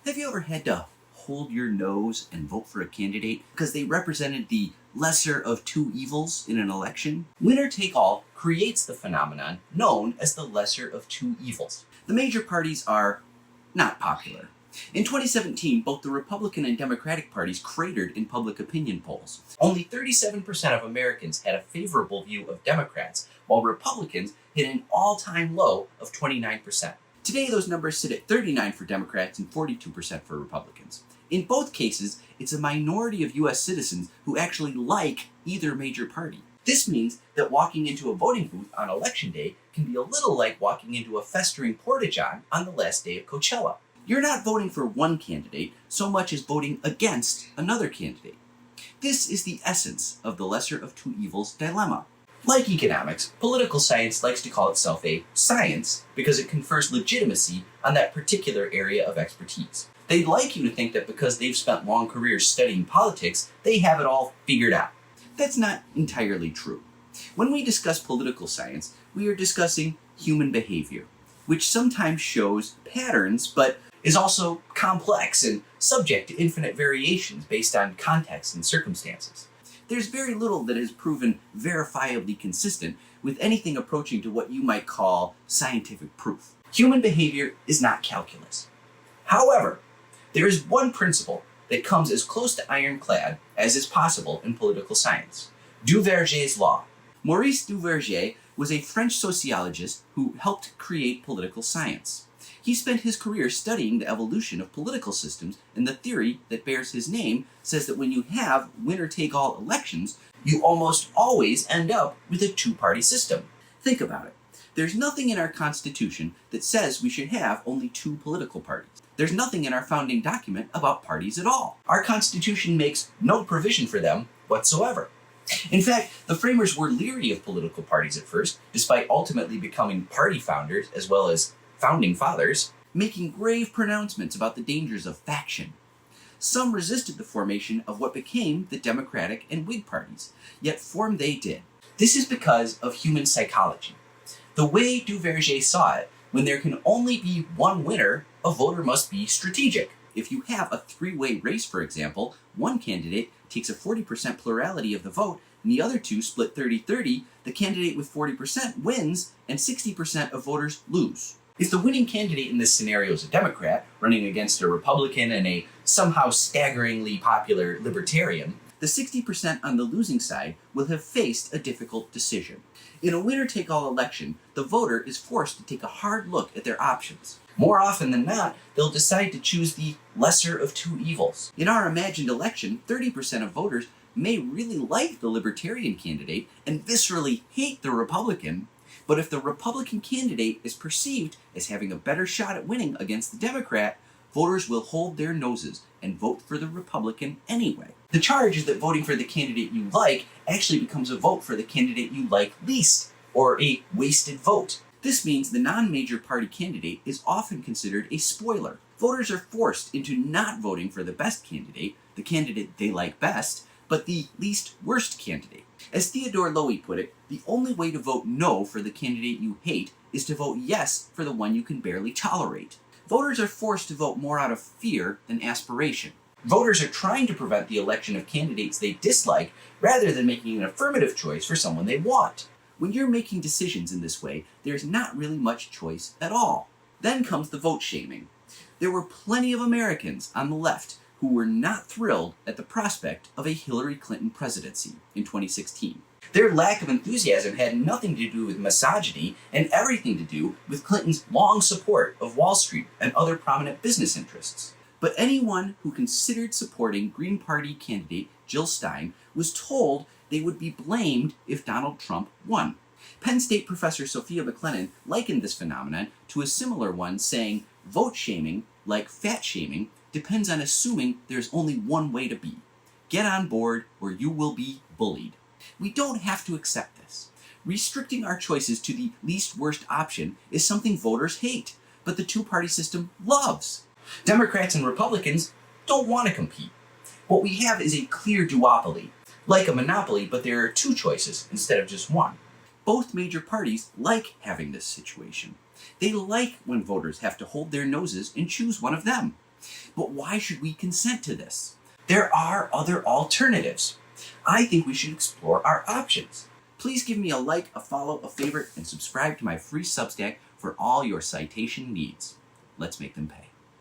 Have you ever had to hold your nose and vote for a candidate because they represented the lesser of two evils in an election? Winner take all creates the phenomenon known as the lesser of two evils. The major parties are not popular. In 2017, both the Republican and Democratic parties cratered in public opinion polls. Only 37% of Americans had a favorable view of Democrats, while Republicans hit an all-time low of 29%. Today, those numbers sit at 39% for Democrats and 42% for Republicans. In both cases, it's a minority of U.S. citizens who actually like either major party. This means that walking into a voting booth on Election Day can be a little like walking into a festering porta-john on the last day of Coachella. You're not voting for one candidate so much as voting against another candidate. This is the essence of the lesser of two evils dilemma. Like economics, political science likes to call itself a science because it confers legitimacy on that particular area of expertise. They'd like you to think that because they've spent long careers studying politics, they have it all figured out. That's not entirely true. When we discuss political science, we are discussing human behavior, which sometimes shows patterns, but is also complex and subject to infinite variations based on context and circumstances. There's very little that has proven verifiably consistent with anything approaching to what you might call scientific proof. Human behavior is not calculus. However, there is one principle that comes as close to ironclad as is possible in political science: Duverger's law. Maurice Duverger was a French sociologist who helped create political science. He spent his career studying the evolution of political systems, and the theory that bears his name says that when you have winner-take-all elections, you almost always end up with a two-party system. Think about it. There's nothing in our Constitution that says we should have only two political parties. There's nothing in our founding document about parties at all. Our Constitution makes no provision for them whatsoever. In fact, the framers were leery of political parties at first, despite ultimately becoming party founders as well as founding fathers, making grave pronouncements about the dangers of faction. Some resisted the formation of what became the Democratic and Whig parties, yet form they did. This is because of human psychology. The way Duverger saw it, when there can only be one winner, a voter must be strategic. If you have a three-way race, for example, one candidate takes a 40% plurality of the vote, and the other two split 30-30, the candidate with 40% wins, and 60% of voters lose. If the winning candidate in this scenario is a Democrat, running against a Republican and a somehow staggeringly popular Libertarian, the 60% on the losing side will have faced a difficult decision. In a winner-take-all election, the voter is forced to take a hard look at their options. More often than not, they'll decide to choose the lesser of two evils. In our imagined election, 30% of voters may really like the Libertarian candidate and viscerally hate the Republican, but if the Republican candidate is perceived as having a better shot at winning against the Democrat, voters will hold their noses and vote for the Republican anyway. The charge is that voting for the candidate you like actually becomes a vote for the candidate you like least, or a wasted vote. This means the non-major party candidate is often considered a spoiler. Voters are forced into not voting for the best candidate, the candidate they like best, but the least worst candidate. As Theodore Lowy put it, the only way to vote no for the candidate you hate is to vote yes for the one you can barely tolerate. Voters are forced to vote more out of fear than aspiration. Voters are trying to prevent the election of candidates they dislike rather than making an affirmative choice for someone they want. When you're making decisions in this way, there's not really much choice at all. Then comes the vote shaming. There were plenty of Americans on the left who were not thrilled at the prospect of a Hillary Clinton presidency in 2016. Their lack of enthusiasm had nothing to do with misogyny and everything to do with Clinton's long support of Wall Street and other prominent business interests. But anyone who considered supporting Green Party candidate Jill Stein was told they would be blamed if Donald Trump won. Penn State professor Sophia McLennan likened this phenomenon to a similar one, saying, "Vote shaming, like fat shaming, depends on assuming there's only one way to be. Get on board or you will be bullied." We don't have to accept this. Restricting our choices to the least worst option is something voters hate, but the two-party system loves. Democrats and Republicans don't want to compete. What we have is a clear duopoly, like a monopoly, but there are two choices instead of just one. Both major parties like having this situation. They like when voters have to hold their noses and choose one of them. But why should we consent to this? There are other alternatives. I think we should explore our options. Please give me a like, a follow, a favorite, and subscribe to my free Substack for all your citation needs. Let's make them pay.